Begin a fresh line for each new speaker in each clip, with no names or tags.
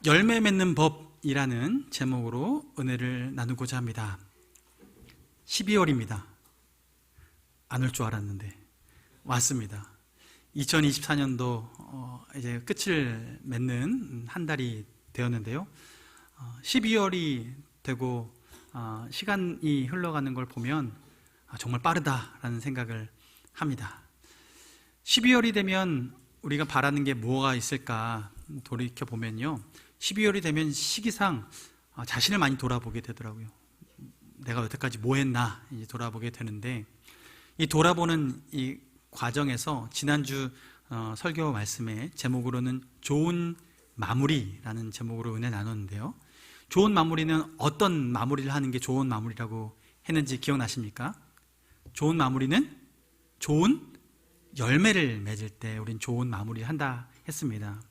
열매 맺는 법이라는 제목으로 은혜를 나누고자 합니다. 12월입니다. 안 올 줄 알았는데 왔습니다. 2024년도 이제 끝을 맺는 한 달이 되었는데요. 12월이 되고 시간이 흘러가는 걸 보면 정말 빠르다라는 생각을 합니다. 12월이 되면 우리가 바라는 게 뭐가 있을까 돌이켜보면요, 12월이 되면 시기상 자신을 많이 돌아보게 되더라고요. 내가 여태까지 뭐 했나 이제 돌아보게 되는데, 이 돌아보는 이 과정에서 지난주 설교 말씀의 제목으로는 좋은 마무리라는 제목으로 은혜 나눴는데요, 좋은 마무리는 어떤 마무리를 하는 게 좋은 마무리라고 했는지 기억나십니까? 좋은 마무리는 좋은 열매를 맺을 때 우린 좋은 마무리를 한다 했습니다.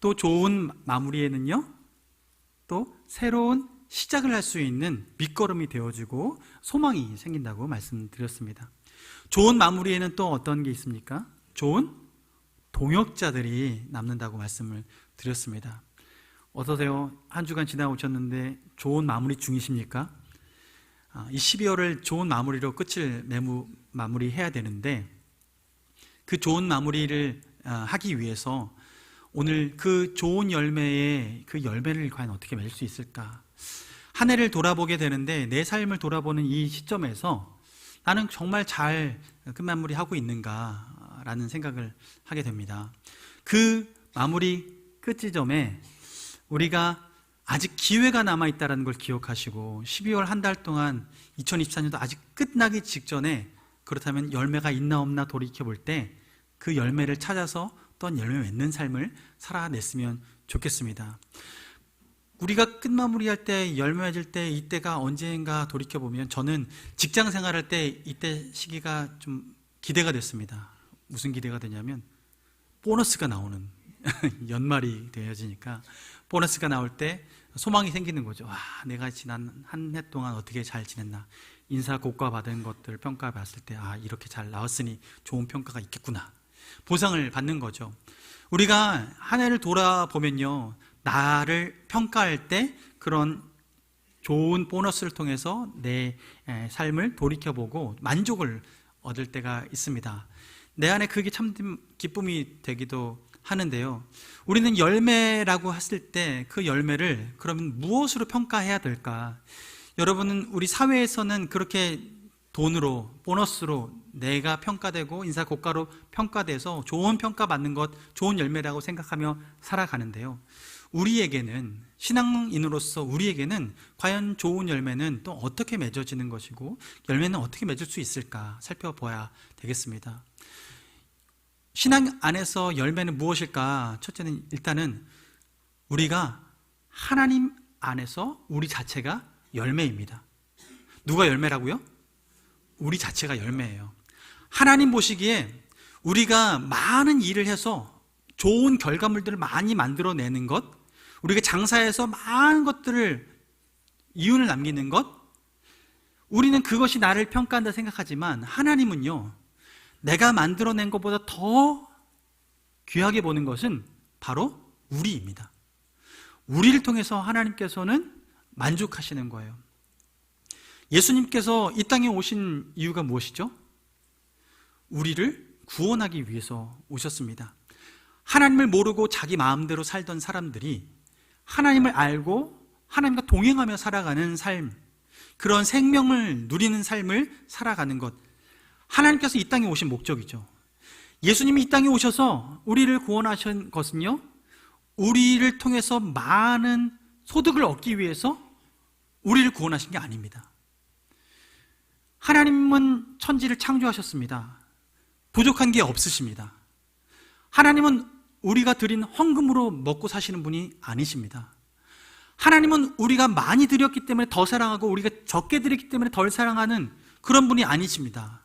또 좋은 마무리에는요, 또 새로운 시작을 할 수 있는 밑거름이 되어지고 소망이 생긴다고 말씀드렸습니다. 좋은 마무리에는 또 어떤 게 있습니까? 좋은 동역자들이 남는다고 말씀을 드렸습니다. 어떠세요? 한 주간 지나오셨는데 좋은 마무리 중이십니까? 이 12월을 좋은 마무리로 끝을 마무리해야 되는데, 그 좋은 마무리를 하기 위해서 오늘 그 좋은 열매의 그 열매를 과연 어떻게 맺을 수 있을까? 한 해를 돌아보게 되는데, 내 삶을 돌아보는 이 시점에서 나는 정말 잘 끝마무리하고 있는가 라는 생각을 하게 됩니다. 그 마무리 끝 지점에 우리가 아직 기회가 남아있다는 걸 기억하시고, 12월 한 달 동안 2024년도 아직 끝나기 직전에 그렇다면 열매가 있나 없나 돌이켜볼 때 그 열매를 찾아서 또한 열매 맺는 삶을 살아냈으면 좋겠습니다. 우리가 끝마무리할 때, 열매 맺을 때 이때가 언제인가 돌이켜보면, 저는 직장 생활할 때 이때 시기가 좀 기대가 됐습니다. 무슨 기대가 되냐면 보너스가 나오는 연말이 되어지니까 보너스가 나올 때 소망이 생기는 거죠. 와, 내가 지난 한 해 동안 어떻게 잘 지냈나, 인사 고과 받은 것들 평가받았을 때 이렇게 잘 나왔으니 좋은 평가가 있겠구나, 보상을 받는 거죠. 우리가 한 해를 돌아보면요, 나를 평가할 때 그런 좋은 보너스를 통해서 내 삶을 돌이켜보고 만족을 얻을 때가 있습니다. 내 안에 그게 참 기쁨이 되기도 하는데요, 우리는 열매라고 했을 때 그 열매를 그러면 무엇으로 평가해야 될까? 여러분은 우리 사회에서는 그렇게 돈으로, 보너스로 내가 평가되고 인사 고과로 평가돼서 좋은 평가 받는 것, 좋은 열매라고 생각하며 살아가는데요, 우리에게는, 신앙인으로서 우리에게는 과연 좋은 열매는 또 어떻게 맺어지는 것이고 열매는 어떻게 맺을 수 있을까 살펴봐야 되겠습니다. 신앙 안에서 열매는 무엇일까? 첫째는 일단은 우리가 하나님 안에서 우리 자체가 열매입니다. 누가 열매라고요? 우리 자체가 열매예요. 하나님 보시기에 우리가 많은 일을 해서 좋은 결과물들을 많이 만들어내는 것, 우리가 장사해서 많은 것들을 이윤을 남기는 것, 우리는 그것이 나를 평가한다 생각하지만, 하나님은요, 내가 만들어낸 것보다 더 귀하게 보는 것은 바로 우리입니다. 우리를 통해서 하나님께서는 만족하시는 거예요. 예수님께서 이 땅에 오신 이유가 무엇이죠? 우리를 구원하기 위해서 오셨습니다. 하나님을 모르고 자기 마음대로 살던 사람들이 하나님을 알고 하나님과 동행하며 살아가는 삶, 그런 생명을 누리는 삶을 살아가는 것, 하나님께서 이 땅에 오신 목적이죠. 예수님이 이 땅에 오셔서 우리를 구원하신 것은요, 우리를 통해서 많은 소득을 얻기 위해서 우리를 구원하신 게 아닙니다. 하나님은 천지를 창조하셨습니다. 부족한 게 없으십니다. 하나님은 우리가 드린 헌금으로 먹고 사시는 분이 아니십니다. 하나님은 우리가 많이 드렸기 때문에 더 사랑하고 우리가 적게 드렸기 때문에 덜 사랑하는 그런 분이 아니십니다.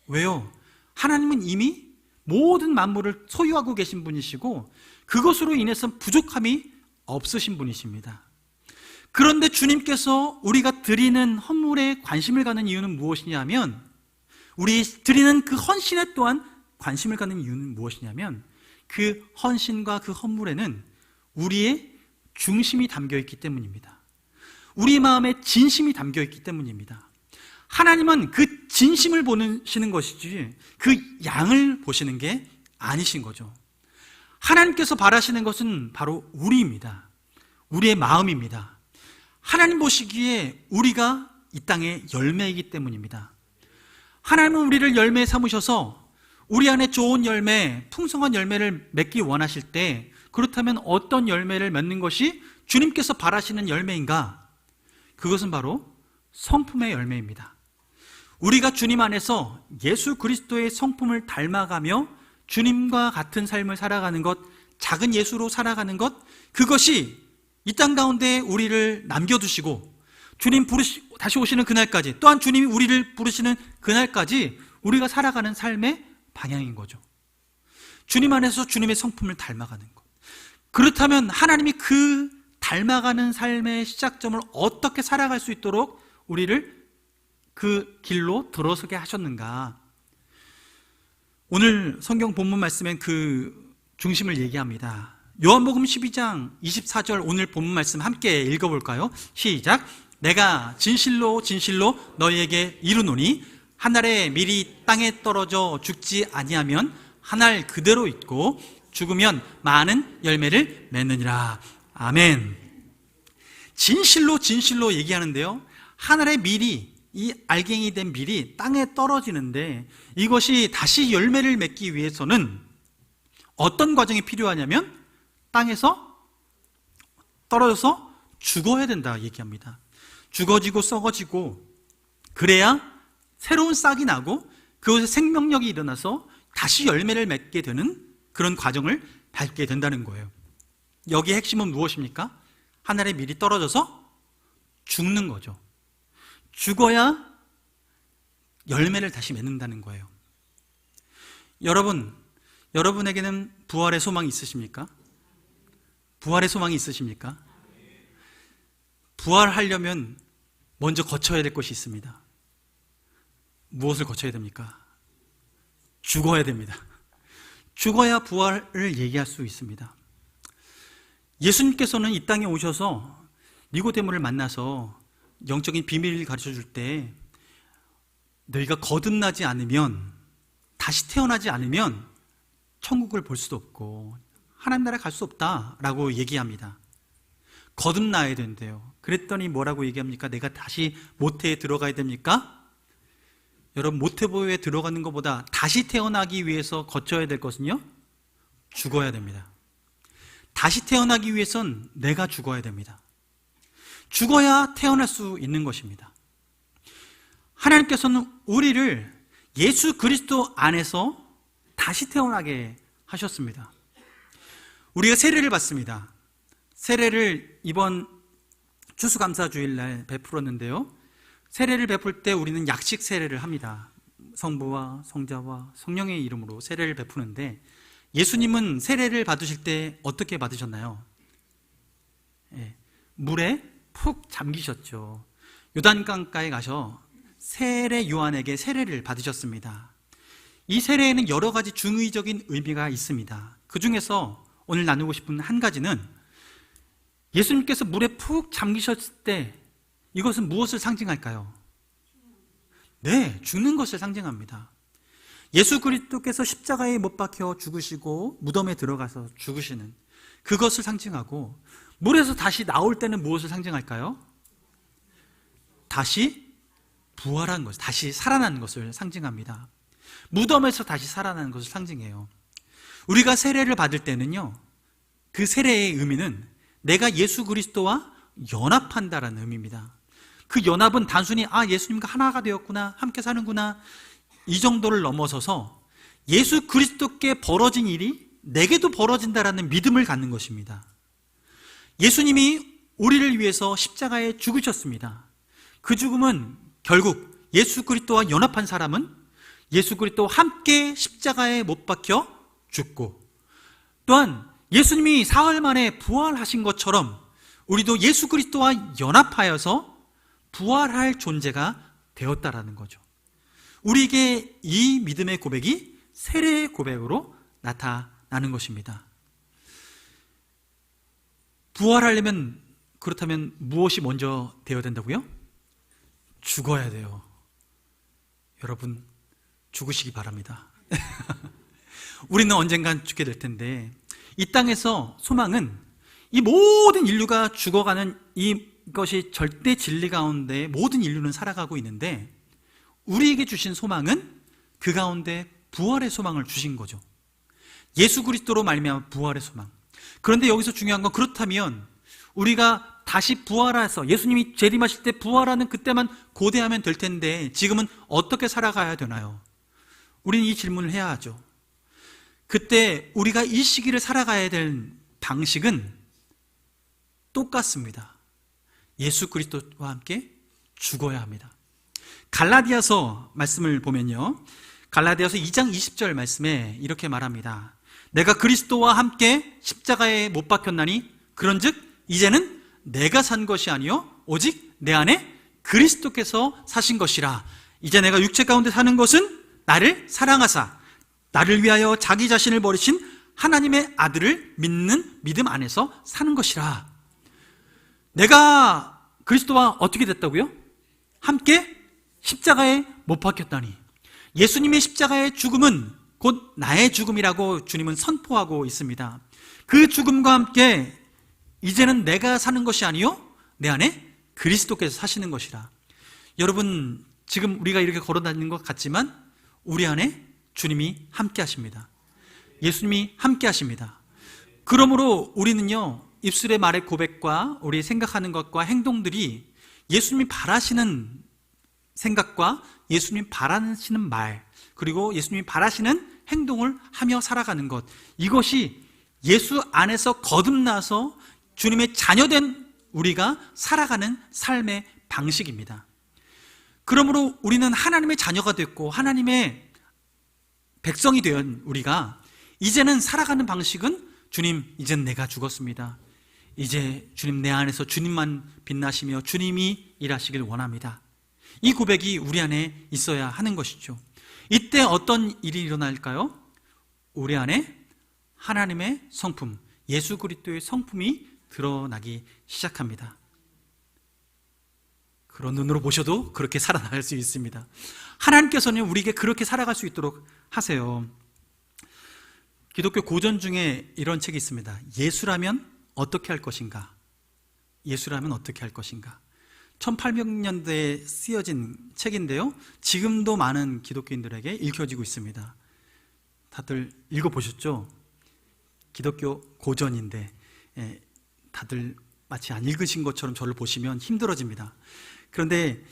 왜요? 하나님은 이미 모든 만물을 소유하고 계신 분이시고 그것으로 인해서 부족함이 없으신 분이십니다. 그런데 주님께서 우리가 드리는 헌물에 관심을 갖는 이유는 무엇이냐면, 우리 드리는 그 헌신에 또한 관심을 갖는 이유는 무엇이냐면, 그 헌신과 그 헌물에는 우리의 중심이 담겨 있기 때문입니다. 우리 마음에 진심이 담겨 있기 때문입니다. 하나님은 그 진심을 보시는 것이지 그 양을 보시는 게 아니신 거죠. 하나님께서 바라시는 것은 바로 우리입니다. 우리의 마음입니다. 하나님 보시기에 우리가 이 땅의 열매이기 때문입니다. 하나님은 우리를 열매 삼으셔서 우리 안에 좋은 열매, 풍성한 열매를 맺기 원하실 때, 그렇다면 어떤 열매를 맺는 것이 주님께서 바라시는 열매인가? 그것은 바로 성품의 열매입니다. 우리가 주님 안에서 예수 그리스도의 성품을 닮아가며 주님과 같은 삶을 살아가는 것, 작은 예수로 살아가는 것, 그것이 이 땅 가운데 우리를 남겨두시고 주님 다시 오시는 그날까지, 또한 주님이 우리를 부르시는 그날까지 우리가 살아가는 삶의 방향인 거죠. 주님 안에서 주님의 성품을 닮아가는 것. 그렇다면 하나님이 그 닮아가는 삶의 시작점을 어떻게 살아갈 수 있도록 우리를 그 길로 들어서게 하셨는가? 오늘 성경 본문 말씀엔 그 중심을 얘기합니다. 요한복음 12장 24절 오늘 본문 말씀 함께 읽어볼까요? 시작. 내가 진실로 진실로 너희에게 이르노니 한 알의 밀이 땅에 떨어져 죽지 아니하면 한 알 그대로 있고 죽으면 많은 열매를 맺느니라. 아멘. 진실로 진실로 얘기하는데요, 한 알의 밀이, 이 알갱이 된 밀이 땅에 떨어지는데 이것이 다시 열매를 맺기 위해서는 어떤 과정이 필요하냐면 땅에서 떨어져서 죽어야 된다 얘기합니다. 죽어지고 썩어지고, 그래야 새로운 싹이 나고 그것에 생명력이 일어나서 다시 열매를 맺게 되는 그런 과정을 밟게 된다는 거예요. 여기의 핵심은 무엇입니까? 하늘의 밀이 떨어져서 죽는 거죠. 죽어야 열매를 다시 맺는다는 거예요. 여러분에게는 부활의 소망이 있으십니까? 부활의 소망이 있으십니까? 부활하려면 먼저 거쳐야 될 것이 있습니다. 무엇을 거쳐야 됩니까? 죽어야 됩니다. 죽어야 부활을 얘기할 수 있습니다. 예수님께서는 이 땅에 오셔서 니고데모를 만나서 영적인 비밀을 가르쳐줄 때, 너희가 거듭나지 않으면, 다시 태어나지 않으면 천국을 볼 수도 없고 하나님 나라에 갈 수 없다라고 얘기합니다. 거듭나야 된대요. 그랬더니 뭐라고 얘기합니까? 내가 다시 모태에 들어가야 됩니까? 여러분, 모태보에 들어가는 것보다 다시 태어나기 위해서 거쳐야 될 것은요, 죽어야 됩니다. 다시 태어나기 위해선 내가 죽어야 됩니다. 죽어야 태어날 수 있는 것입니다. 하나님께서는 우리를 예수 그리스도 안에서 다시 태어나게 하셨습니다. 우리가 세례를 받습니다. 세례를 이번 추수감사주일날 베풀었는데요, 세례를 베풀 때 우리는 약식 세례를 합니다. 성부와 성자와 성령의 이름으로 세례를 베푸는데, 예수님은 세례를 받으실 때 어떻게 받으셨나요? 물에 푹 잠기셨죠. 요단강가에 가셔 세례 요한에게 세례를 받으셨습니다. 이 세례에는 여러 가지 중의적인 의미가 있습니다. 그 중에서 오늘 나누고 싶은 한 가지는, 예수님께서 물에 푹 잠기셨을 때 이것은 무엇을 상징할까요? 네, 죽는 것을 상징합니다. 예수 그리스도께서 십자가에 못 박혀 죽으시고 무덤에 들어가서 죽으시는 그것을 상징하고, 물에서 다시 나올 때는 무엇을 상징할까요? 다시 부활한 것, 다시 살아난 것을 상징합니다. 무덤에서 다시 살아나는 것을 상징해요. 우리가 세례를 받을 때는요, 그 세례의 의미는 내가 예수 그리스도와 연합한다라는 의미입니다. 그 연합은 단순히 예수님과 하나가 되었구나, 함께 사는구나, 이 정도를 넘어서서 예수 그리스도께 벌어진 일이 내게도 벌어진다라는 믿음을 갖는 것입니다. 예수님이 우리를 위해서 십자가에 죽으셨습니다. 그 죽음은 결국 예수 그리스도와 연합한 사람은 예수 그리스도와 함께 십자가에 못 박혀 죽고, 또한 예수님이 사흘 만에 부활하신 것처럼 우리도 예수 그리스도와 연합하여서 부활할 존재가 되었다라는 거죠. 우리에게 이 믿음의 고백이 세례의 고백으로 나타나는 것입니다. 부활하려면, 그렇다면 무엇이 먼저 되어야 된다고요? 죽어야 돼요. 여러분, 죽으시기 바랍니다. 우리는 언젠간 죽게 될 텐데, 이 땅에서 소망은 이 모든 인류가 죽어가는 이것이 절대 진리 가운데 모든 인류는 살아가고 있는데, 우리에게 주신 소망은 그 가운데 부활의 소망을 주신 거죠. 예수 그리스도로 말미암아 부활의 소망. 그런데 여기서 중요한 건, 그렇다면 우리가 다시 부활해서 예수님이 재림하실 때 부활하는 그때만 고대하면 될 텐데, 지금은 어떻게 살아가야 되나요? 우리는 이 질문을 해야 하죠. 그때 우리가 이 시기를 살아가야 될 방식은 똑같습니다. 예수 그리스도와 함께 죽어야 합니다. 갈라디아서 말씀을 보면요, 갈라디아서 2장 20절 말씀에 이렇게 말합니다. 내가 그리스도와 함께 십자가에 못 박혔나니 그런즉 이제는 내가 산 것이 아니요 오직 내 안에 그리스도께서 사신 것이라. 이제 내가 육체 가운데 사는 것은 나를 사랑하사 나를 위하여 자기 자신을 버리신 하나님의 아들을 믿는 믿음 안에서 사는 것이라. 내가 그리스도와 어떻게 됐다고요? 함께 십자가에 못 박혔다니. 예수님의 십자가의 죽음은 곧 나의 죽음이라고 주님은 선포하고 있습니다. 그 죽음과 함께 이제는 내가 사는 것이 아니요 내 안에 그리스도께서 사시는 것이라. 여러분, 지금 우리가 이렇게 걸어다니는 것 같지만 우리 안에 주님이 함께 하십니다. 예수님이 함께 하십니다. 그러므로 우리는요, 입술의 말의 고백과 우리 생각하는 것과 행동들이 예수님이 바라시는 생각과 예수님이 바라시는 말, 그리고 예수님이 바라시는 행동을 하며 살아가는 것, 이것이 예수 안에서 거듭나서 주님의 자녀된 우리가 살아가는 삶의 방식입니다. 그러므로 우리는 하나님의 자녀가 됐고 하나님의 백성이 된 우리가 이제는 살아가는 방식은, 주님, 이젠 내가 죽었습니다. 이제 주님, 내 안에서 주님만 빛나시며 주님이 일하시길 원합니다. 이 고백이 우리 안에 있어야 하는 것이죠. 이때 어떤 일이 일어날까요? 우리 안에 하나님의 성품, 예수 그리스도의 성품이 드러나기 시작합니다. 그런 눈으로 보셔도 그렇게 살아나갈 수 있습니다. 하나님께서는 우리에게 그렇게 살아갈 수 있도록 하세요. 기독교 고전 중에 이런 책이 있습니다. 예수라면 어떻게 할 것인가? 예수라면 어떻게 할 것인가? 1800년대에 쓰여진 책인데요, 지금도 많은 기독교인들에게 읽혀지고 있습니다. 다들 읽어보셨죠? 기독교 고전인데 다들 마치 안 읽으신 것처럼 저를 보시면 힘들어집니다. 그런데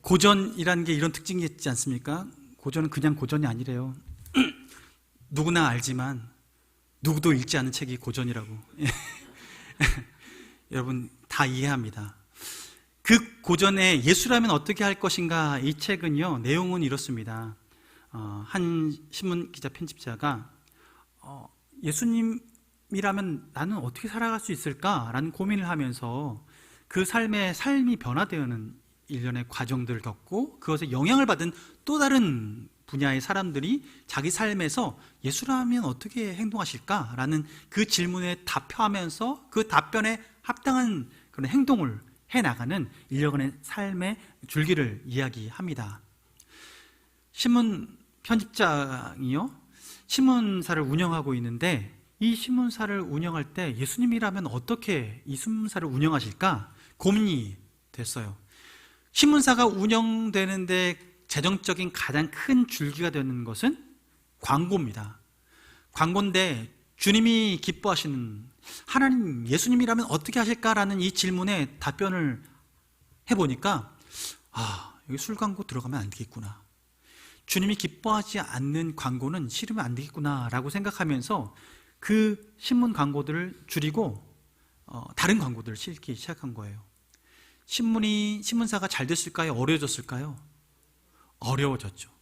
고전이라는 게 이런 특징이 있지 않습니까? 고전은 그냥 고전이 아니래요. 누구나 알지만 누구도 읽지 않은 책이 고전이라고. 여러분 다 이해합니다. 그 고전에 예수라면 어떻게 할 것인가, 이 책은요, 내용은 이렇습니다. 한 신문 기자 편집자가 예수님이라면 나는 어떻게 살아갈 수 있을까라는 고민을 하면서 그 삶이 변화되는 일련의 과정들을 겪고 그것에 영향을 받은 또 다른 분야의 사람들이 자기 삶에서 예수라면 어떻게 행동하실까라는 그 질문에 답하면서 그 답변에 합당한 그런 행동을 해나가는 일련의 삶의 줄기를 이야기합니다. 신문 편집장이요, 신문사를 운영하고 있는데 이 신문사를 운영할 때 예수님이라면 어떻게 이 신문사를 운영하실까 고민이 됐어요. 신문사가 운영되는데 재정적인 가장 큰 줄기가 되는 것은 광고입니다. 광고인데 주님이 기뻐하시는 하나님, 예수님이라면 어떻게 하실까라는 이 질문에 답변을 해보니까 여기 술 광고 들어가면 안 되겠구나, 주님이 기뻐하지 않는 광고는 싫으면 안 되겠구나라고 생각하면서 그 신문 광고들을 줄이고 다른 광고들을 실기 시작한 거예요. 신문사가 잘 됐을까요? 어려워졌을까요? 어려워졌어요.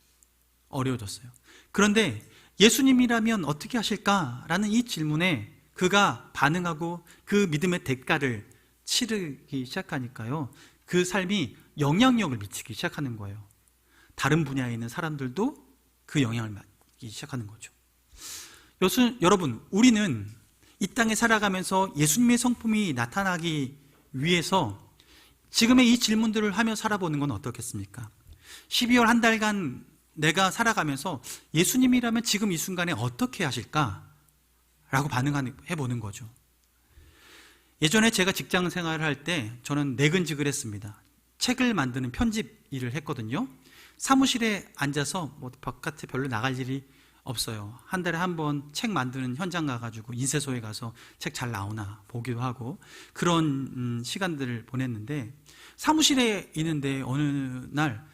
그런데 예수님이라면 어떻게 하실까라는 이 질문에 그가 반응하고 그 믿음의 대가를 치르기 시작하니까요, 그 삶이 영향력을 미치기 시작하는 거예요. 다른 분야에 있는 사람들도 그 영향을 받기 시작하는 거죠. 여러분, 우리는 이 땅에 살아가면서 예수님의 성품이 나타나기 위해서 지금의 이 질문들을 하며 살아보는 건 어떻겠습니까? 12월 한 달간 내가 살아가면서 예수님이라면 지금 이 순간에 어떻게 하실까? 라고 반응해보는 거죠. 예전에 제가 직장 생활을 할 때 저는 내근직을 했습니다. 책을 만드는 편집 일을 했거든요. 사무실에 앉아서 뭐 바깥에 별로 나갈 일이 없어요. 한 달에 한 번 책 만드는 현장 가가지고 인쇄소에 가서 책 잘 나오나 보기도 하고 그런 시간들을 보냈는데, 사무실에 있는데 어느 날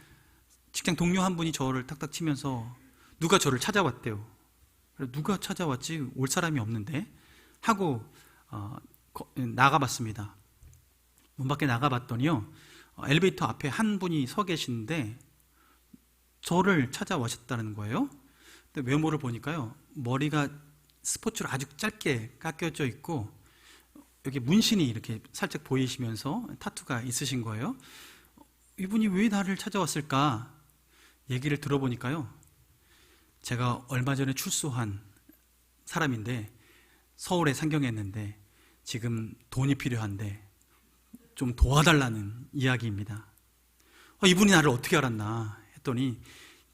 직장 동료 한 분이 저를 탁탁 치면서 누가 저를 찾아왔대요. 누가 찾아왔지? 올 사람이 없는데 하고 나가봤습니다. 문 밖에 나가봤더니요, 엘리베이터 앞에 한 분이 서 계시는데 저를 찾아오셨다는 거예요. 근데 외모를 보니까요, 머리가 스포츠로 아주 짧게 깎여져 있고 여기 문신이 이렇게 살짝 보이시면서 타투가 있으신 거예요. 이분이 왜 나를 찾아왔을까? 얘기를 들어보니까요, 제가 얼마 전에 출소한 사람인데 서울에 상경했는데 지금 돈이 필요한데 좀 도와달라는 이야기입니다. 이분이 나를 어떻게 알았나 했더니,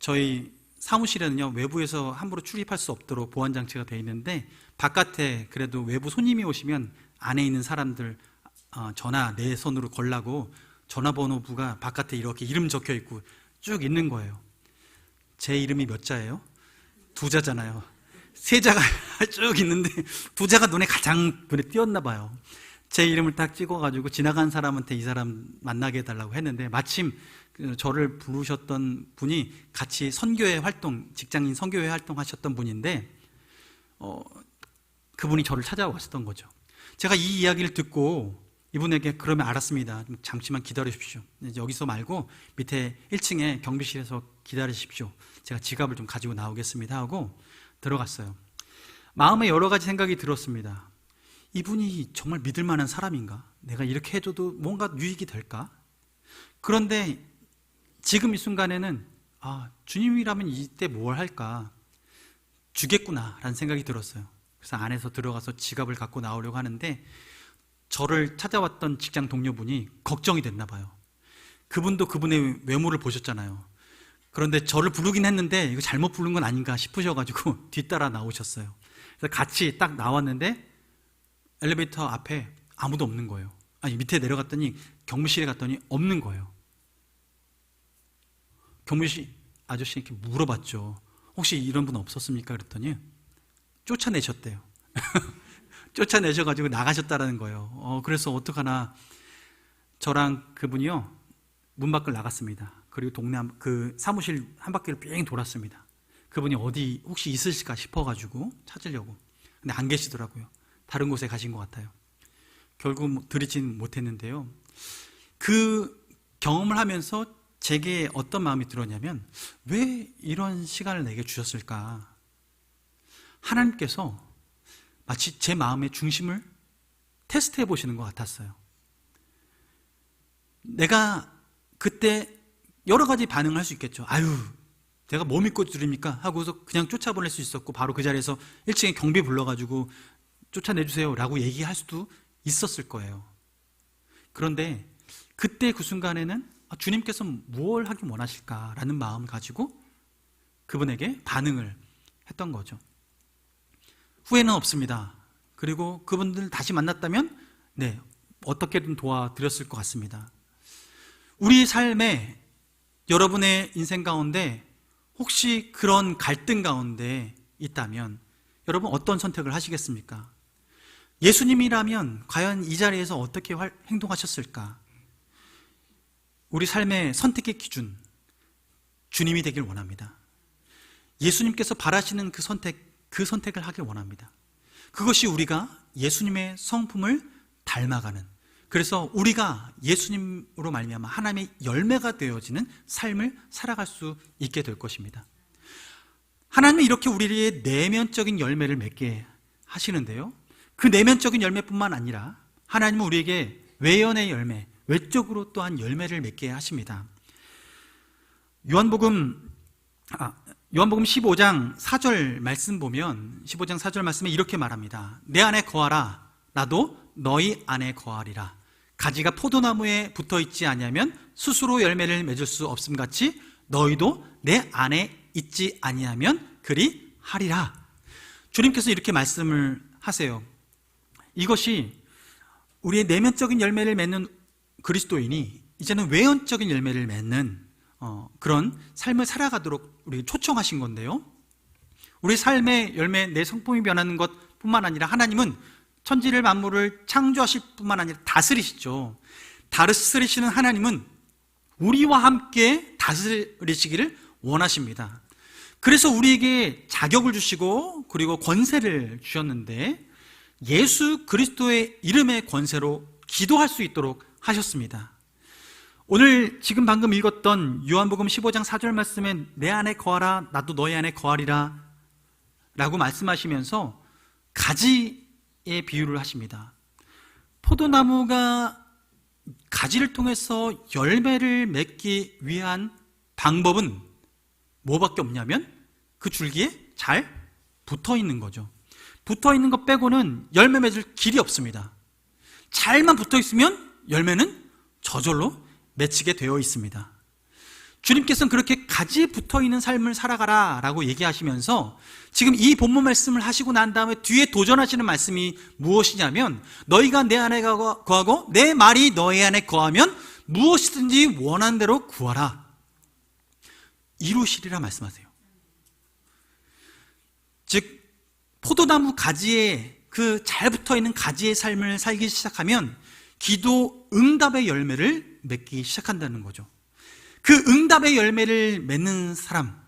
저희 사무실에는요, 외부에서 함부로 출입할 수 없도록 보안장치가 되어 있는데 바깥에 그래도 외부 손님이 오시면 안에 있는 사람들 전화 내 손으로 걸라고 전화번호부가 바깥에 이렇게 이름 적혀 있고 쭉 있는 거예요. 제 이름이 몇 자예요? 2자잖아요. 3자가 쭉 있는데 2자가 가장 눈에 띄었나 봐요. 제 이름을 딱 찍어가지고 지나간 사람한테 이 사람 만나게 해달라고 했는데, 마침 저를 부르셨던 분이 같이 선교회 활동, 직장인 선교회 활동하셨던 분인데 그분이 저를 찾아왔었던 거죠. 제가 이 이야기를 듣고 이분에게 그러면 알았습니다, 잠시만 기다려 주십시오. 여기서 말고 밑에 1층에 경비실에서 기다리십시오. 제가 지갑을 좀 가지고 나오겠습니다 하고 들어갔어요. 마음에 여러 가지 생각이 들었습니다. 이분이 정말 믿을 만한 사람인가? 내가 이렇게 해줘도 뭔가 유익이 될까? 그런데 지금 이 순간에는 주님이라면 이때 뭘 할까? 주겠구나 라는 생각이 들었어요. 그래서 안에서 들어가서 지갑을 갖고 나오려고 하는데 저를 찾아왔던 직장 동료분이 걱정이 됐나 봐요. 그분도 그분의 외모를 보셨잖아요. 그런데 저를 부르긴 했는데 이거 잘못 부른 건 아닌가 싶으셔가지고 뒤따라 나오셨어요. 그래서 같이 딱 나왔는데 엘리베이터 앞에 아무도 없는 거예요. 아니, 밑에 내려갔더니 경비실에 갔더니 없는 거예요. 경비실 아저씨에게 물어봤죠. 혹시 이런 분 없었습니까? 그랬더니 쫓아내셨대요. 쫓아내셔가지고 나가셨다라는 거예요. 그래서 어떡하나, 저랑 그분이요, 문 밖을 나갔습니다. 그리고 동네 그 사무실 한 바퀴를 삥 돌았습니다. 그분이 어디 혹시 있으실까 싶어가지고 찾으려고. 근데 안 계시더라고요. 다른 곳에 가신 것 같아요. 결국 들이진 못했는데요, 그 경험을 하면서 제게 어떤 마음이 들었냐면, 왜 이런 시간을 내게 주셨을까? 하나님께서 마치 제 마음의 중심을 테스트해 보시는 것 같았어요. 내가 그때 여러 가지 반응할 수 있겠죠. 아유, 내가 뭐 믿고 드립니까? 하고서 그냥 쫓아보낼 수 있었고, 바로 그 자리에서 1층에 경비 불러가지고 쫓아내주세요 라고 얘기할 수도 있었을 거예요. 그런데 그때 그 순간에는 주님께서 뭘 하길 원하실까라는 마음을 가지고 그분에게 반응을 했던 거죠. 후회는 없습니다. 그리고 그분들 다시 만났다면 어떻게든 도와드렸을 것 같습니다. 우리 삶에, 여러분의 인생 가운데 혹시 그런 갈등 가운데 있다면 여러분 어떤 선택을 하시겠습니까? 예수님이라면 과연 이 자리에서 어떻게 행동하셨을까? 우리 삶의 선택의 기준, 주님이 되길 원합니다. 예수님께서 바라시는 그 선택을 하길 원합니다. 그것이 우리가 예수님의 성품을 닮아가는, 그래서 우리가 예수님으로 말미암아 하나님의 열매가 되어지는 삶을 살아갈 수 있게 될 것입니다. 하나님은 이렇게 우리의 내면적인 열매를 맺게 하시는데요, 그 내면적인 열매뿐만 아니라 하나님은 우리에게 외연의 열매, 외적으로 또한 열매를 맺게 하십니다. 요한복음 15장 4절 말씀 보면 15장 4절 말씀에 이렇게 말합니다. 내 안에 거하라 나도 너희 안에 거하리라. 가지가 포도나무에 붙어있지 아니하면 스스로 열매를 맺을 수 없음같이 너희도 내 안에 있지 아니하면 그리 하리라. 주님께서 이렇게 말씀을 하세요. 이것이 우리의 내면적인 열매를 맺는 그리스도인이 이제는 외연적인 열매를 맺는 그런 삶을 살아가도록 우리에게 초청하신 건데요, 우리 삶의 열매, 내 성품이 변하는 것뿐만 아니라 하나님은 천지를 만물을 창조하실 뿐만 아니라 다스리시죠. 다스리시는 하나님은 우리와 함께 다스리시기를 원하십니다. 그래서 우리에게 자격을 주시고 그리고 권세를 주셨는데 예수 그리스도의 이름의 권세로 기도할 수 있도록 하셨습니다. 오늘 지금 방금 읽었던 요한복음 15장 4절 말씀에 내 안에 거하라 나도 너희 안에 거하리라 라고 말씀하시면서 가지의 비유를 하십니다. 포도나무가 가지를 통해서 열매를 맺기 위한 방법은 뭐밖에 없냐면 그 줄기에 잘 붙어 있는 거죠. 붙어 있는 것 빼고는 열매 맺을 길이 없습니다. 잘만 붙어 있으면 열매는 저절로 맺히게 되어 있습니다. 주님께서는 그렇게 가지에 붙어 있는 삶을 살아가라 라고 얘기하시면서 지금 이 본문 말씀을 하시고 난 다음에 뒤에 도전하시는 말씀이 무엇이냐면 너희가 내 안에 거하고 내 말이 너희 안에 거하면 무엇이든지 원하는 대로 구하라 이루시리라 말씀하세요. 즉 포도나무 가지에 그 잘 붙어있는 가지의 삶을 살기 시작하면 기도 응답의 열매를 맺기 시작한다는 거죠. 그 응답의 열매를 맺는 사람,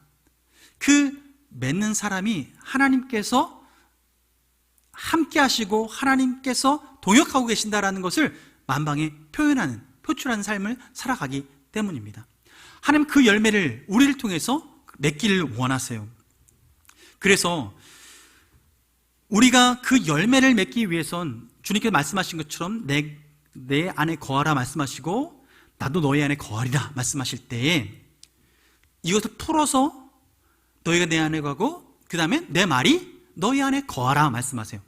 그 맺는 사람이 하나님께서 함께 하시고 하나님께서 동역하고 계신다라는 것을 만방에 표출하는 삶을 살아가기 때문입니다. 하나님 그 열매를 우리를 통해서 맺기를 원하세요. 그래서 우리가 그 열매를 맺기 위해선 주님께서 말씀하신 것처럼 내 안에 거하라 말씀하시고 나도 너희 안에 거하리라 말씀하실 때에 이것을 풀어서 너희가 내 안에 거하고 그 다음에 내 말이 너희 안에 거하라 말씀하세요.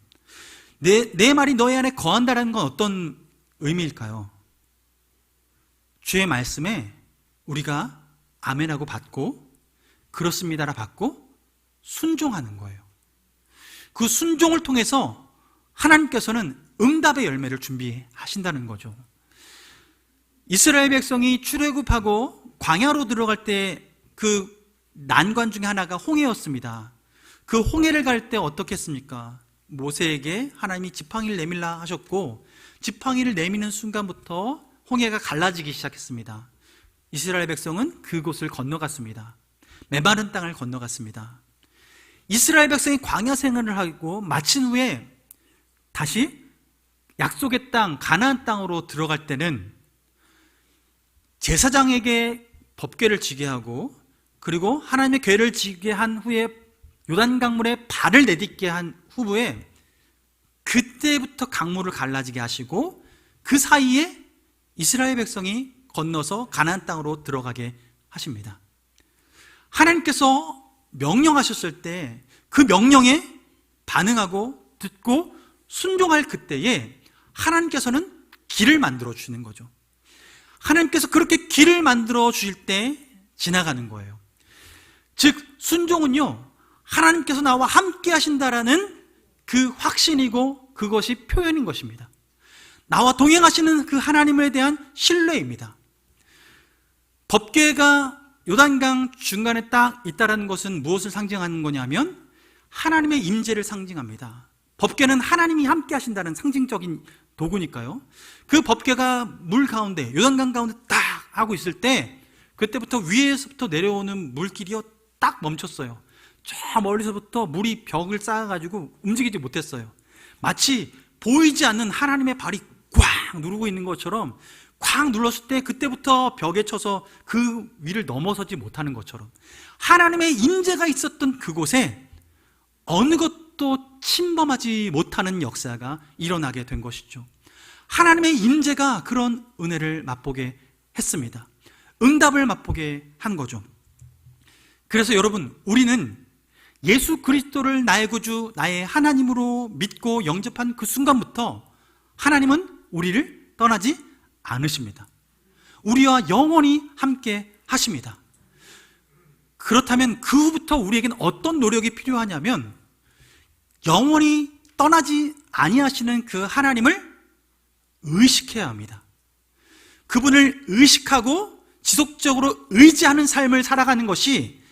내 말이 너희 안에 거한다는 건 어떤 의미일까요? 주의 말씀에 우리가 아멘하고 받고 그렇습니다라 받고 순종하는 거예요. 그 순종을 통해서 하나님께서는 응답의 열매를 준비하신다는 거죠. 이스라엘 백성이 출애굽하고 광야로 들어갈 때 그 난관 중에 하나가 홍해였습니다. 그 홍해를 갈 때 어떻게 했습니까? 모세에게 하나님이 지팡이를 내밀라 하셨고 지팡이를 내미는 순간부터 홍해가 갈라지기 시작했습니다. 이스라엘 백성은 그곳을 건너갔습니다. 메마른 땅을 건너갔습니다. 이스라엘 백성이 광야 생활을 하고 마친 후에 다시 약속의 땅 가나안 땅으로 들어갈 때는 제사장에게 법궤를 지게 하고 그리고 하나님의 궤를 지게 한 후에 요단 강물에 발을 내딛게 한 후에 그때부터 강물을 갈라지게 하시고 그 사이에 이스라엘 백성이 건너서 가나안 땅으로 들어가게 하십니다. 하나님께서 명령하셨을 때 그 명령에 반응하고 듣고 순종할 그때에 하나님께서는 길을 만들어 주시는 거죠. 하나님께서 그렇게 길을 만들어 주실 때 지나가는 거예요. 즉 순종은요 하나님께서 나와 함께 하신다라는 그 확신이고 그것이 표현인 것입니다. 나와 동행하시는 그 하나님에 대한 신뢰입니다. 법궤가 요단강 중간에 딱 있다라는 것은 무엇을 상징하는 거냐면 하나님의 임재를 상징합니다. 법궤는 하나님이 함께 하신다는 상징적인 도구니까요. 그 법궤가 물 가운데 요단강 가운데 딱 하고 있을 때 그때부터 위에서부터 내려오는 물길이요 딱 멈췄어요. 저 멀리서부터 물이 벽을 쌓아가지고 움직이지 못했어요. 마치 보이지 않는 하나님의 발이 꽉 누르고 있는 것처럼 꽉 눌렀을 때 그때부터 벽에 쳐서 그 위를 넘어서지 못하는 것처럼 하나님의 임재가 있었던 그곳에 어느 것도 침범하지 못하는 역사가 일어나게 된 것이죠. 하나님의 임재가 그런 은혜를 맛보게 했습니다. 응답을 맛보게 한 거죠. 그래서 여러분, 우리는 예수 그리스도를 나의 구주, 나의 하나님으로 믿고 영접한 그 순간부터 하나님은 우리를 떠나지 않으십니다. 우리와 영원히 함께 하십니다. 그렇다면 그 후부터 우리에게는 어떤 노력이 필요하냐면 영원히 떠나지 아니하시는 그 하나님을 의식해야 합니다. 그분을 의식하고 지속적으로 의지하는 삶을 살아가는 것이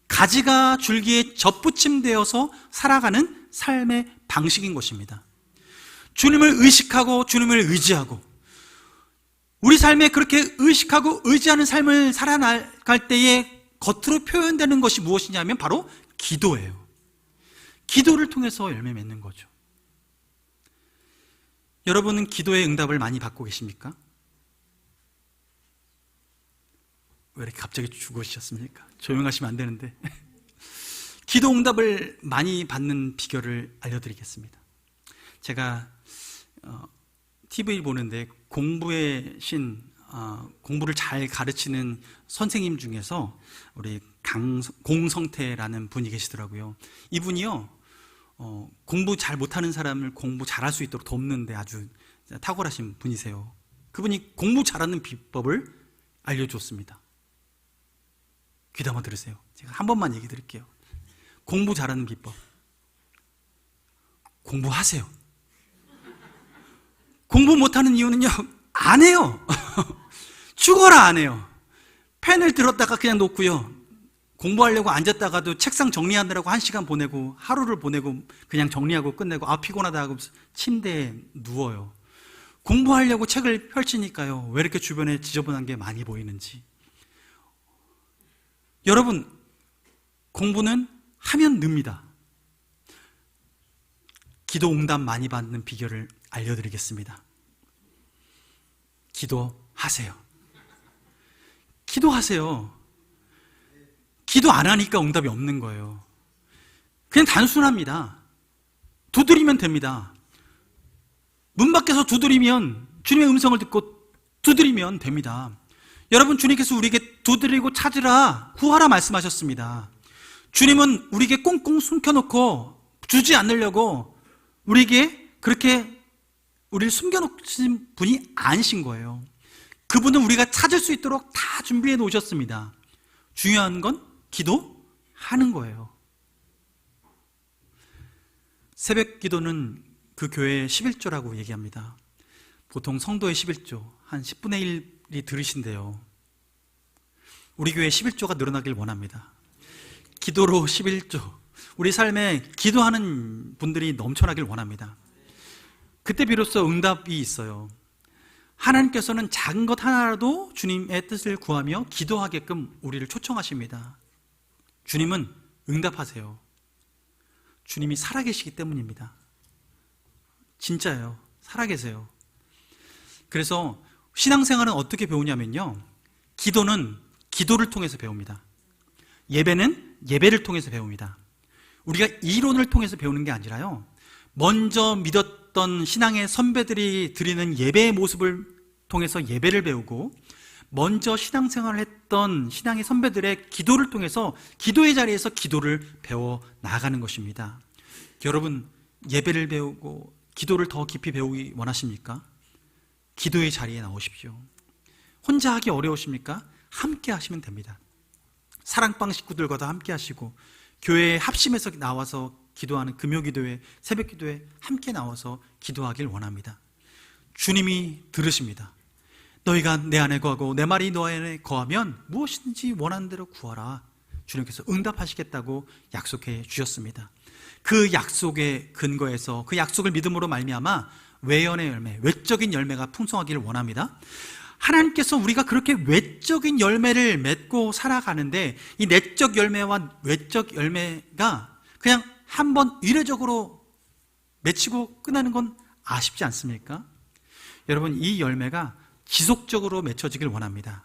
가지가 줄기에 접붙임되어서 살아가는 삶의 방식인 것입니다. 주님을 의식하고 주님을 의지하고 우리 삶에 그렇게 의식하고 의지하는 삶을 살아갈 때에 겉으로 표현되는 것이 무엇이냐면 바로 기도예요. 기도를 통해서 열매 맺는 거죠. 여러분은 기도의 응답을 많이 받고 계십니까? 왜 이렇게 갑자기 죽으셨습니까? 조용하시면 안 되는데. 기도 응답을 많이 받는 비결을 알려드리겠습니다. 제가 TV를 보는데 공부의 신, 공부를 잘 가르치는 선생님 중에서 우리 공성태라는 분이 계시더라고요. 이분이요, 공부 잘 못하는 사람을 공부 잘할 수 있도록 돕는데 아주 탁월하신 분이세요. 그분이 공부 잘하는 비법을 알려줬습니다. 귀담아 들으세요. 제가 한 번만 얘기 드릴게요. 공부 잘하는 비법. 공부하세요. 공부 못하는 이유는요, 안 해요. 죽어라 안 해요. 펜을 들었다가 그냥 놓고요, 공부하려고 앉았다가도 책상 정리하느라고 1시간 보내고 하루를 보내고 그냥 정리하고 끝내고 피곤하다 하고 침대에 누워요. 공부하려고 책을 펼치니까요, 왜 이렇게 주변에 지저분한 게 많이 보이는지. 여러분, 공부는 하면 늡니다. 기도 응답 많이 받는 비결을 알려드리겠습니다. 기도하세요. 기도하세요. 기도 안 하니까 응답이 없는 거예요. 그냥 단순합니다. 두드리면 됩니다. 문 밖에서 두드리면, 주님의 음성을 듣고 두드리면 됩니다. 여러분, 주님께서 우리에게 두드리고 찾으라, 구하라 말씀하셨습니다. 주님은 우리에게 꽁꽁 숨겨놓고 주지 않으려고 우리에게 그렇게 우리를 숨겨놓으신 분이 아니신 거예요. 그분은 우리가 찾을 수 있도록 다 준비해 놓으셨습니다. 중요한 건 기도하는 거예요. 새벽 기도는 그 교회의 11조라고 얘기합니다. 보통 성도의 11조, 한 10분의 1이 들으신대요. 우리 교회 11조가 늘어나길 원합니다. 기도로 11조, 우리 삶에 기도하는 분들이 넘쳐나길 원합니다. 그때 비로소 응답이 있어요. 하나님께서는 작은 것 하나라도 주님의 뜻을 구하며 기도하게끔 우리를 초청하십니다. 주님은 응답하세요. 주님이 살아계시기 때문입니다. 진짜예요. 살아계세요. 그래서 신앙생활은 어떻게 배우냐면요, 기도는 기도를 통해서 배웁니다. 예배는 예배를 통해서 배웁니다. 우리가 이론을 통해서 배우는 게 아니라요, 먼저 믿었던 신앙의 선배들이 드리는 예배의 모습을 통해서 예배를 배우고, 먼저 신앙생활을 했던 신앙의 선배들의 기도를 통해서 기도의 자리에서 기도를 배워 나가는 것입니다. 여러분, 예배를 배우고 기도를 더 깊이 배우기 원하십니까? 기도의 자리에 나오십시오. 혼자 하기 어려우십니까? 함께 하시면 됩니다. 사랑방 식구들과도 함께 하시고, 교회에 합심해서 나와서 기도하는 금요기도회, 새벽기도회 함께 나와서 기도하길 원합니다. 주님이 들으십니다. 너희가 내 안에 거하고 내 말이 너 안에 거하면 무엇이든지 원하는 대로 구하라. 주님께서 응답하시겠다고 약속해 주셨습니다. 그 약속의 근거에서, 그 약속을 믿음으로 말미암아 외연의 열매, 외적인 열매가 풍성하기를 원합니다. 하나님께서 우리가 그렇게 외적인 열매를 맺고 살아가는데, 이 내적 열매와 외적 열매가 그냥 한번 이례적으로 맺히고 끝나는 건 아쉽지 않습니까? 여러분, 이 열매가 지속적으로 맺혀지길 원합니다.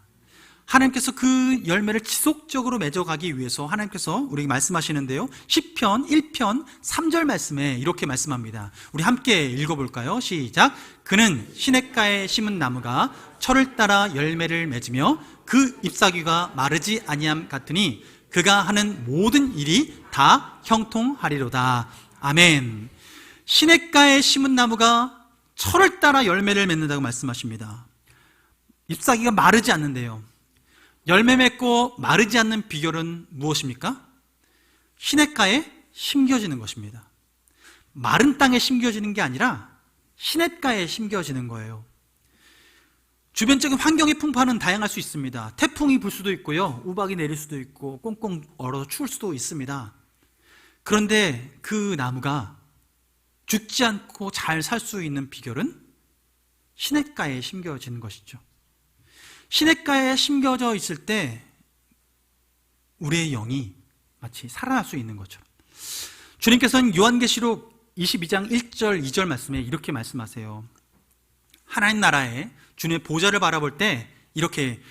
하나님께서 그 열매를 지속적으로 맺어가기 위해서 하나님께서 우리에게 말씀하시는데요, 시편 1편 3절 말씀에 이렇게 말씀합니다. 우리 함께 읽어볼까요? 시작. 그는 시냇가에 심은 나무가 철을 따라 열매를 맺으며 그 잎사귀가 마르지 아니함 같으니 그가 하는 모든 일이 다 형통하리로다. 아멘. 시냇가에 심은 나무가 철을 따라 열매를 맺는다고 말씀하십니다. 잎사귀가 마르지 않는데요. 열매 맺고 마르지 않는 비결은 무엇입니까? 시냇가에 심겨지는 것입니다. 마른 땅에 심겨지는 게 아니라 시냇가에 심겨지는 거예요. 주변적인 환경의 풍파는 다양할 수 있습니다. 태풍이 불 수도 있고요, 우박이 내릴 수도 있고, 꽁꽁 얼어서 추울 수도 있습니다. 그런데 그 나무가 죽지 않고 잘 살 수 있는 비결은 시냇가에 심겨지는 것이죠. 시냇가에 심겨져 있을 때 우리의 영이 마치 살아날 수 있는 것처럼. 주님께서는 요한계시록 22장 1절 2절 말씀에 이렇게 말씀하세요. 하나님 나라에 주님의 보좌를 바라볼 때 이렇게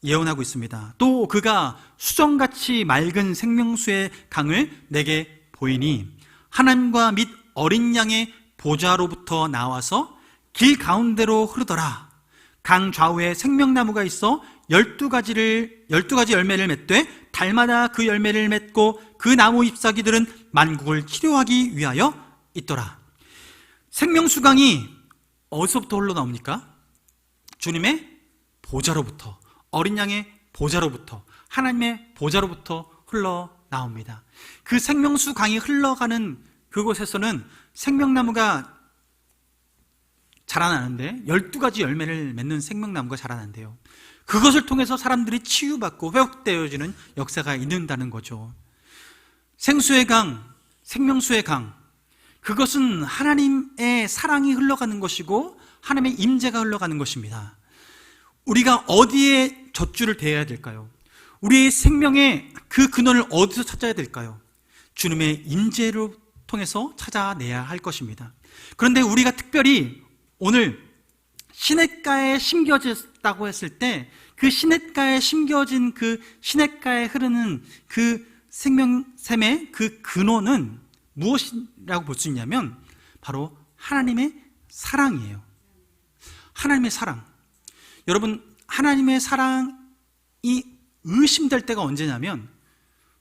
예언하고 있습니다. 또 그가 수정같이 맑은 생명수의 강을 내게 보이니 하나님과 및 어린 양의 보좌로부터 나와서 길 가운데로 흐르더라. 강 좌우에 생명나무가 있어 12가지 열매를 맺되 달마다 그 열매를 맺고 그 나무 잎사귀들은 만국을 치료하기 위하여 있더라. 생명수강이 어디서부터 흘러나옵니까? 주님의 보좌로부터, 어린 양의 보좌로부터, 하나님의 보좌로부터 흘러나옵니다. 그 생명수강이 흘러가는 그곳에서는 생명나무가 자라나는데 12가지 열매를 맺는 생명나무가 자라난대요. 그것을 통해서 사람들이 치유받고 회복되어지는 역사가 있는다는 거죠. 생수의 강, 생명수의 강, 그것은 하나님의 사랑이 흘러가는 것이고 하나님의 임재가 흘러가는 것입니다. 우리가 어디에 젖줄을 대야 될까요? 우리의 생명의 그 근원을 어디서 찾아야 될까요? 주님의 임재로 통해서 찾아내야 할 것입니다. 그런데 우리가 특별히 오늘 시냇가에 심겨졌다고 했을 때 그 시냇가에 심겨진 그 시냇가에 흐르는 그 생명샘의 그 근원은 무엇이라고 볼 수 있냐면 바로 하나님의 사랑이에요. 하나님의 사랑. 여러분, 하나님의 사랑이 의심될 때가 언제냐면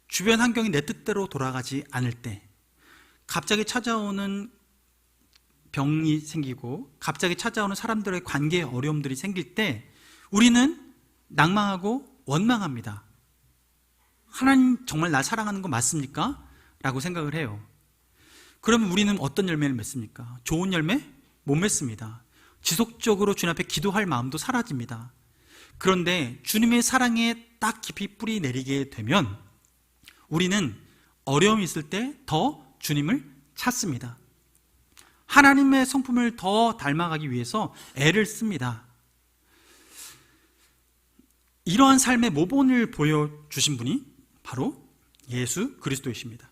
주변 환경이 내 뜻대로 돌아가지 않을 때, 갑자기 찾아오는 병이 생기고 갑자기 찾아오는 사람들의 관계에 어려움들이 생길 때 우리는 낭망하고 원망합니다. 하나님 정말 날 사랑하는 거 맞습니까? 라고 생각을 해요. 그러면 우리는 어떤 열매를 맺습니까? 좋은 열매? 못 맺습니다. 지속적으로 주님 앞에 기도할 마음도 사라집니다. 그런데 주님의 사랑에 딱 깊이 뿌리 내리게 되면 우리는 어려움이 있을 때 더 주님을 찾습니다. 하나님의 성품을 더 닮아가기 위해서 애를 씁니다. 이러한 삶의 모본을 보여주신 분이 바로 예수 그리스도이십니다.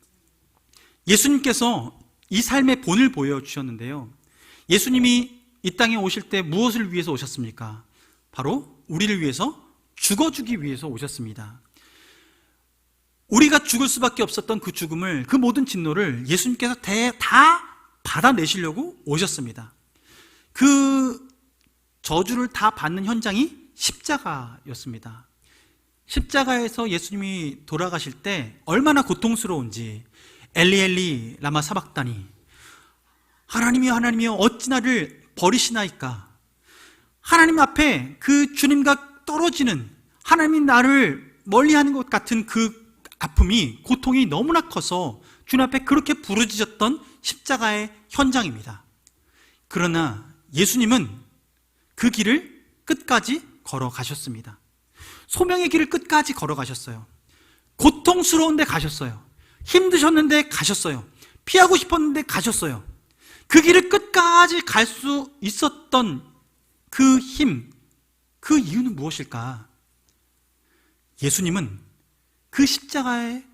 예수님께서 이 삶의 본을 보여주셨는데요, 예수님이 이 땅에 오실 때 무엇을 위해서 오셨습니까? 바로 우리를 위해서 죽어주기 위해서 오셨습니다. 우리가 죽을 수밖에 없었던 그 죽음을, 그 모든 진노를 예수님께서 다 받아내시려고 오셨습니다. 그 저주를 다 받는 현장이 십자가였습니다. 십자가에서 예수님이 돌아가실 때 얼마나 고통스러운지, 엘리 엘리 라마 사박다니, 하나님이여 하나님이여 어찌 나를 버리시나이까. 하나님 앞에 그 주님과 떨어지는, 하나님이 나를 멀리하는 것 같은 그 아픔이, 고통이 너무나 커서 주님 앞에 그렇게 부르짖었던 십자가의 현장입니다. 그러나 예수님은 그 길을 끝까지 걸어가셨습니다. 소명의 길을 끝까지 걸어가셨어요. 고통스러운데 가셨어요. 힘드셨는데 가셨어요. 피하고 싶었는데 가셨어요. 그 길을 끝까지 갈 수 있었던 그 힘, 그 이유는 무엇일까? 예수님은 그 십자가에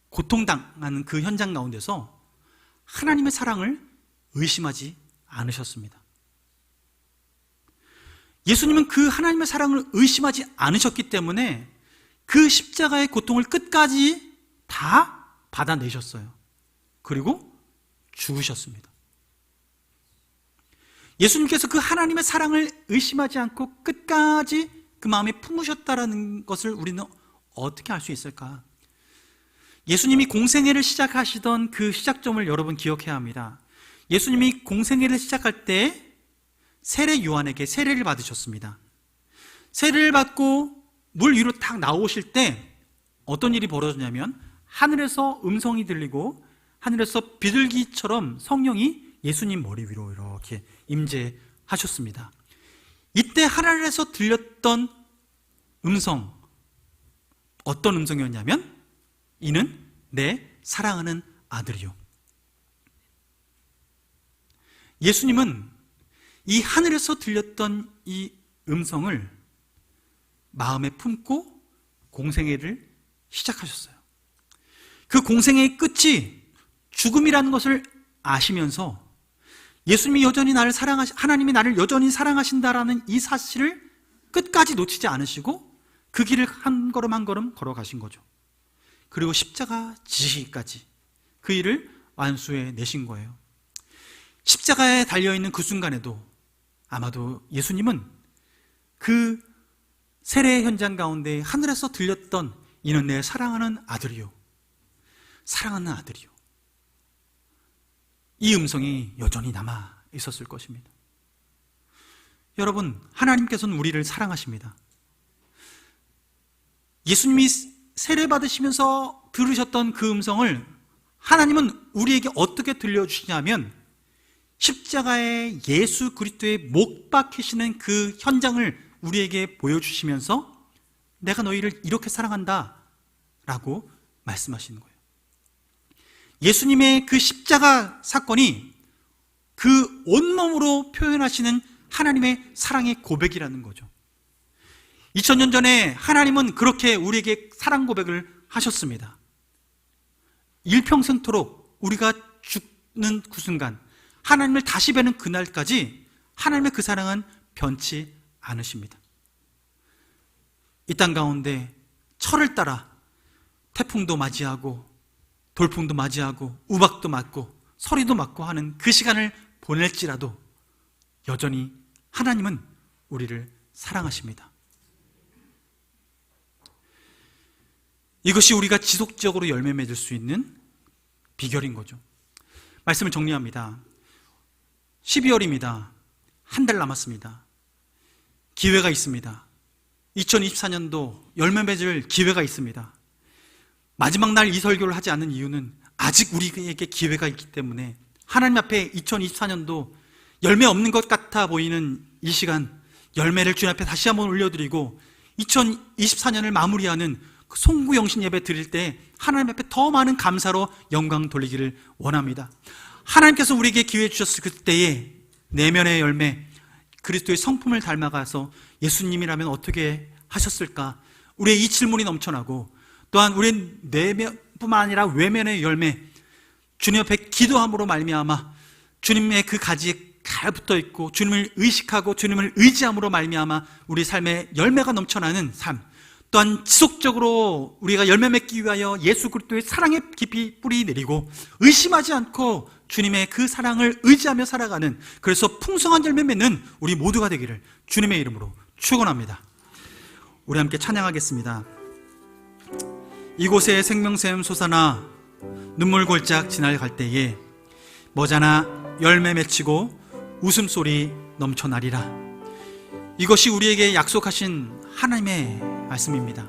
고통당하는 그 현장 가운데서 하나님의 사랑을 의심하지 않으셨습니다. 예수님은 그 하나님의 사랑을 의심하지 않으셨기 때문에 그 십자가의 고통을 끝까지 다 받아내셨어요. 그리고 죽으셨습니다. 예수님께서 그 하나님의 사랑을 의심하지 않고 끝까지 그 마음에 품으셨다는 것을 우리는 어떻게 알 수 있을까? 예수님이 공생애를 시작하시던 그 시작점을 여러분 기억해야 합니다. 예수님이 공생애를 시작할 때 세례 요한에게 세례를 받으셨습니다. 세례를 받고 물 위로 탁 나오실 때 어떤 일이 벌어졌냐면 하늘에서 음성이 들리고 하늘에서 비둘기처럼 성령이 예수님 머리 위로 이렇게 임재하셨습니다. 이때 하늘에서 들렸던 음성, 어떤 음성이었냐면 이는 내 사랑하는 아들이요. 예수님은 이 하늘에서 들렸던 이 음성을 마음에 품고 공생애를 시작하셨어요. 그 공생애의 끝이 죽음이라는 것을 아시면서 예수님이 여전히 나를 하나님이 나를 여전히 사랑하신다라는 이 사실을 끝까지 놓치지 않으시고 그 길을 한 걸음 한 걸음 걸어가신 거죠. 그리고 십자가 지시기까지 그 일을 완수해 내신 거예요. 십자가에 달려있는 그 순간에도 아마도 예수님은 그 세례 현장 가운데 하늘에서 들렸던 이는 내 사랑하는 아들이요, 사랑하는 아들이요, 이 음성이 여전히 남아 있었을 것입니다. 여러분, 하나님께서는 우리를 사랑하십니다. 예수님이 세례 받으시면서 들으셨던 그 음성을 하나님은 우리에게 어떻게 들려주시냐면 십자가에 예수 그리스도의 못 박히시는 그 현장을 우리에게 보여주시면서 내가 너희를 이렇게 사랑한다 라고 말씀하시는 거예요. 예수님의 그 십자가 사건이 그 온몸으로 표현하시는 하나님의 사랑의 고백이라는 거죠. 2000년 전에 하나님은 그렇게 우리에게 사랑 고백을 하셨습니다. 일평생토록 우리가 죽는 그 순간, 하나님을 다시 뵈는 그날까지 하나님의 그 사랑은 변치 않으십니다. 이 땅 가운데 철을 따라 태풍도 맞이하고 돌풍도 맞이하고 우박도 맞고 서리도 맞고 하는 그 시간을 보낼지라도 여전히 하나님은 우리를 사랑하십니다. 이것이 우리가 지속적으로 열매 맺을 수 있는 비결인 거죠. 말씀을 정리합니다. 12월입니다. 한 달 남았습니다. 기회가 있습니다. 2024년도 열매 맺을 기회가 있습니다. 마지막 날 이 설교를 하지 않는 이유는 아직 우리에게 기회가 있기 때문에 하나님 앞에 2024년도 열매 없는 것 같아 보이는 이 시간 열매를 주님 앞에 다시 한번 올려드리고 2024년을 마무리하는 그 송구영신 예배 드릴 때 하나님 앞에 더 많은 감사로 영광 돌리기를 원합니다. 하나님께서 우리에게 기회 주셨을 그때에 내면의 열매, 그리스도의 성품을 닮아가서 예수님이라면 어떻게 하셨을까? 우리의 이 질문이 넘쳐나고 또한 우리의 내면뿐만 아니라 외면의 열매, 주님 앞에 기도함으로 말미암아 주님의 그 가지에 잘 붙어있고 주님을 의식하고 주님을 의지함으로 말미암아 우리 삶에 열매가 넘쳐나는 삶, 또한 지속적으로 우리가 열매 맺기 위하여 예수 그리스도의 사랑에 깊이 뿌리 내리고 의심하지 않고 주님의 그 사랑을 의지하며 살아가는, 그래서 풍성한 열매 맺는 우리 모두가 되기를 주님의 이름으로 축원합니다. 우리 함께 찬양하겠습니다. 이곳에 생명샘 솟아나 눈물 골짝 지나갈 때에 머자나 열매 맺히고 웃음소리 넘쳐나리라. 이것이 우리에게 약속하신 하나님의 말씀입니다.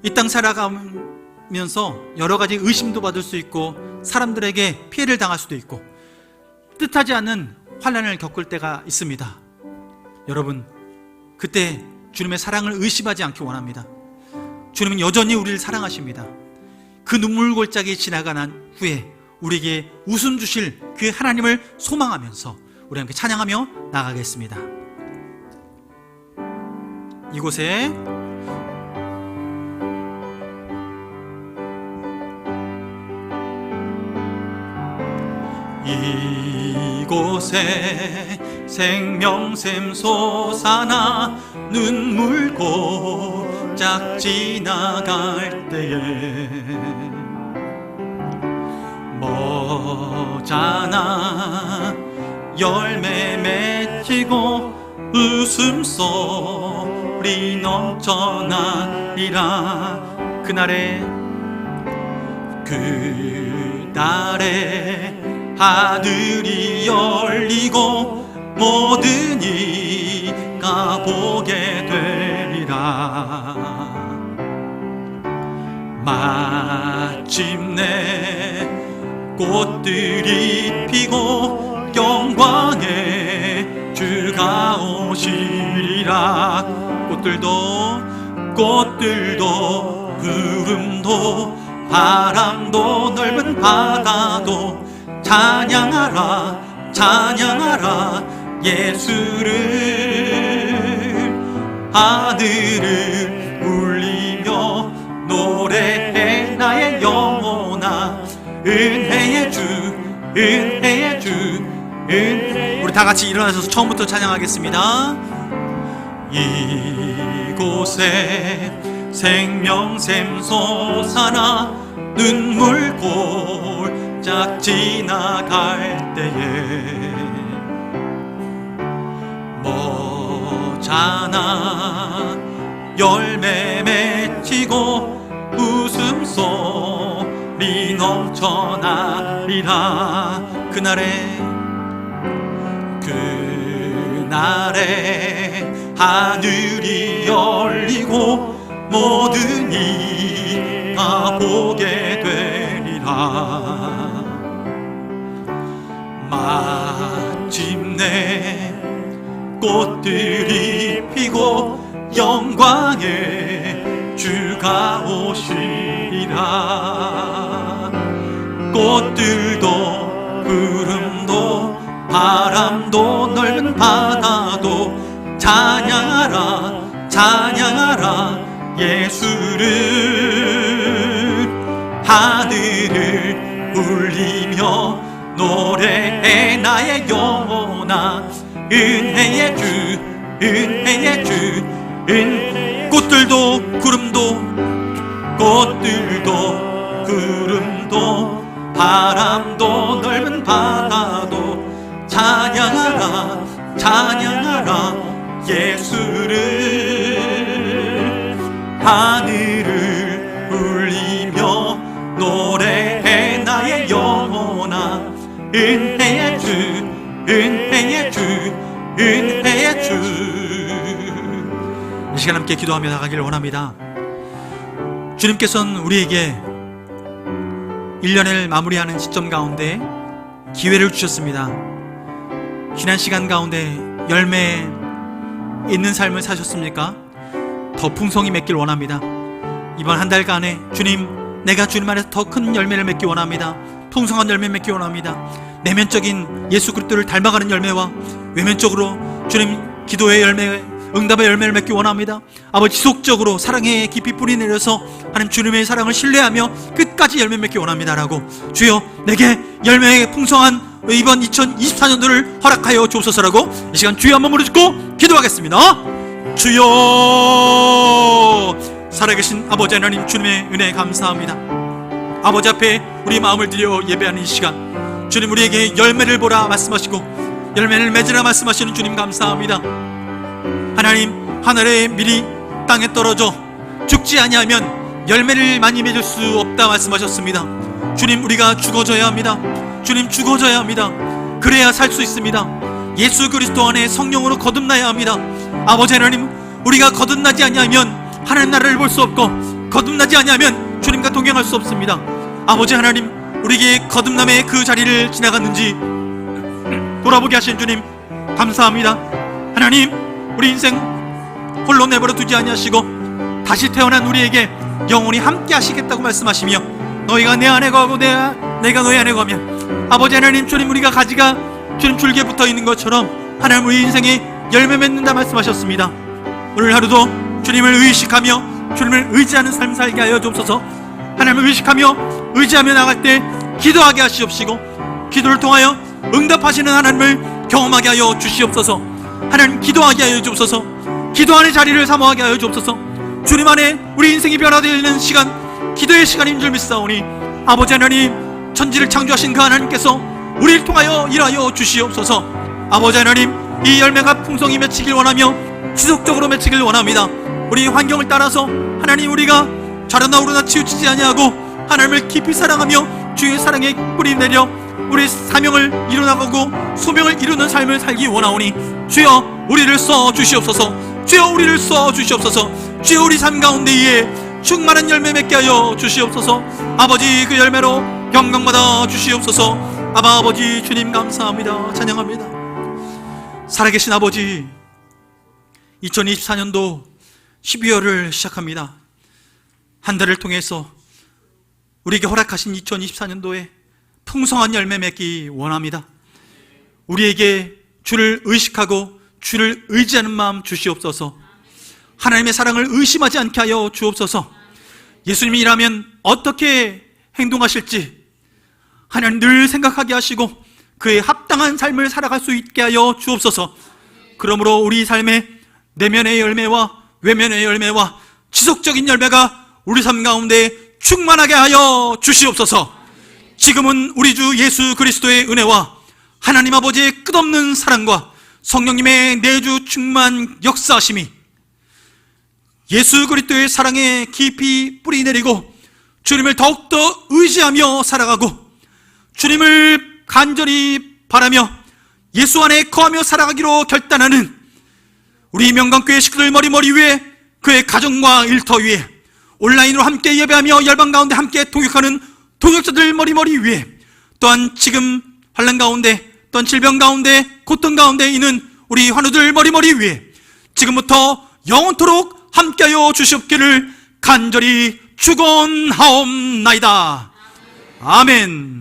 이 땅 살아가면서 여러 가지 의심도 받을 수 있고 사람들에게 피해를 당할 수도 있고 뜻하지 않은 환난을 겪을 때가 있습니다. 여러분, 그때 주님의 사랑을 의심하지 않기 원합니다. 주님은 여전히 우리를 사랑하십니다. 그 눈물 골짜기 지나간 후에 우리에게 웃음 주실 그 하나님을 소망하면서 우리 함께 찬양하며 나가겠습니다. 이곳에 생명샘 솟아나 눈물 골짝 지나갈 때에 머자나 열매 맺히고 웃음소리 넘쳐나리라. 그날에 하늘이 열리고 모든 이가 보게 되리라. 마침내 꽃들이 피고 영광의 주가 오시리라. 꽃들도 구름도 바람도 넓은 바다도 찬양하라 찬양하라 예수를. 하늘을 울리며 노래해 나의 영혼아. 은혜의 주 은혜의 주 은혜. 우리 다 같이 일어나서 처음부터 찬양하겠습니다. 이곳에 생명샘 솟아나 눈물 골짝 지나갈 때에 뭐잖아 열매 맺히고 웃음소리 넘쳐나리라. 그날에 하늘이 열리고 모든 이가 보게 되리라. 마침내 꽃들이 피고 영광의 주가 오시리라. 꽃들도 구름도 바람도 넓은 바다도 찬양하라 찬양하라 예수를. 하늘을 울리며 노래해 나의 영혼아. 은혜의 주 은혜의 주 은. 꽃들도 구름도 바람도 넓은 바다도 찬양하라 찬양하라 예수를. 하늘을 울리며 노래해 나의 영혼아. 은혜의 주 은혜의 주 은혜의 주. 이 시간 함께 기도하며 나가기를 원합니다. 주님께서는 우리에게 1년을 마무리하는 시점 가운데 기회를 주셨습니다. 지난 시간 가운데 열매 있는 삶을 사셨습니까? 더 풍성히 맺길 원합니다. 이번 한 달간에 주님, 내가 주님 안에서 더 큰 열매를 맺기 원합니다. 풍성한 열매 맺기 원합니다. 내면적인 예수 그리스도를 닮아가는 열매와 외면적으로 주님 기도의 열매, 응답의 열매를 맺기 원합니다. 아버지, 지속적으로 사랑에 깊이 뿌리내려서 하나님 주님의 사랑을 신뢰하며 끝까지 열매 맺기 원합니다라고, 주여 내게 열매의 풍성한 이번 2024년도를 허락하여 주옵소서라고 이 시간 주여 한번 부르짖고 기도하겠습니다. 주여, 살아계신 아버지 하나님, 주님의 은혜 감사합니다. 아버지 앞에 우리 마음을 들여 예배하는 이 시간, 주님 우리에게 열매를 보라 말씀하시고 열매를 맺으라 말씀하시는 주님 감사합니다. 하나님, 하늘의 밀이 땅에 떨어져 죽지 아니하면 열매를 많이 맺을 수 없다 말씀하셨습니다. 주님, 우리가 죽어져야 합니다. 주님, 죽어져야 합니다. 그래야 살 수 있습니다. 예수 그리스도 안에 성령으로 거듭나야 합니다. 아버지 하나님, 우리가 거듭나지 아니하면 하나님 나라를 볼 수 없고, 거듭나지 아니하면 주님과 동행할 수 없습니다. 아버지 하나님, 우리에게 거듭남의 그 자리를 지나갔는지 돌아보게 하신 주님 감사합니다. 하나님, 우리 인생 홀로 내버려 두지 아니하시고 다시 태어난 우리에게 영원히 함께 하시겠다고 말씀하시며, 너희가 내 안에 거하고 내가 너희 안에 거하면, 아버지 하나님, 주님 우리가 가지가 주님 줄기에 붙어있는 것처럼 하나님 우리 인생에 열매 맺는다 말씀하셨습니다. 오늘 하루도 주님을 의식하며 주님을 의지하는 삶 살게 하여 주옵소서. 하나님을 의식하며 의지하며 나갈 때 기도하게 하시옵시고, 기도를 통하여 응답하시는 하나님을 경험하게 하여 주시옵소서. 하나님, 기도하게 하여 주옵소서. 기도하는 자리를 사모하게 하여 주옵소서. 주님 안에 우리 인생이 변화되는 시간, 기도의 시간인 줄 믿사오니, 아버지 하나님, 천지를 창조하신 그 하나님께서 우리를 통하여 일하여 주시옵소서. 아버지 하나님, 이 열매가 풍성히 맺히길 원하며 지속적으로 맺히길 원합니다. 우리 환경을 따라서 하나님, 우리가 좌로나 우로나 치우치지 아니하고 하나님을 깊이 사랑하며 주의 사랑에 뿌리 내려 우리 사명을 이루나가고 소명을 이루는 삶을 살기 원하오니 주여 우리를 써주시옵소서. 주여 우리를 써주시옵소서. 주여 우리 삶 가운데에 충만한 열매 맺게 하여 주시옵소서. 아버지, 그 열매로 영광받아 주시옵소서. 아버지 주님 감사합니다. 찬양합니다. 살아계신 아버지, 2024년도 12월을 시작합니다. 한 달을 통해서 우리에게 허락하신 2024년도에 풍성한 열매 맺기 원합니다. 우리에게 주를 의식하고 주를 의지하는 마음 주시옵소서. 하나님의 사랑을 의심하지 않게 하여 주옵소서. 예수님이 일하면 어떻게 행동하실지 하나님 늘 생각하게 하시고 그에 합당한 삶을 살아갈 수 있게 하여 주옵소서. 그러므로 우리 삶의 내면의 열매와 외면의 열매와 지속적인 열매가 우리 삶 가운데 충만하게 하여 주시옵소서. 지금은 우리 주 예수 그리스도의 은혜와 하나님 아버지의 끝없는 사랑과 성령님의 내주 충만 역사하심이 예수 그리스도의 사랑에 깊이 뿌리 내리고 주님을 더욱더 의지하며 살아가고 주님을 간절히 바라며 예수 안에 거하며 살아가기로 결단하는 우리 명강교회 식구들 머리 위에, 그의 가정과 일터 위에, 온라인으로 함께 예배하며 열방 가운데 함께 동역하는 동역자들 머리 위에, 또한 지금 환난 가운데, 또한 질병 가운데, 고통 가운데 있는 우리 환우들 머리 위에 지금부터 영원토록 함께하여 주시옵기를 간절히 축원하옵나이다. 아멘.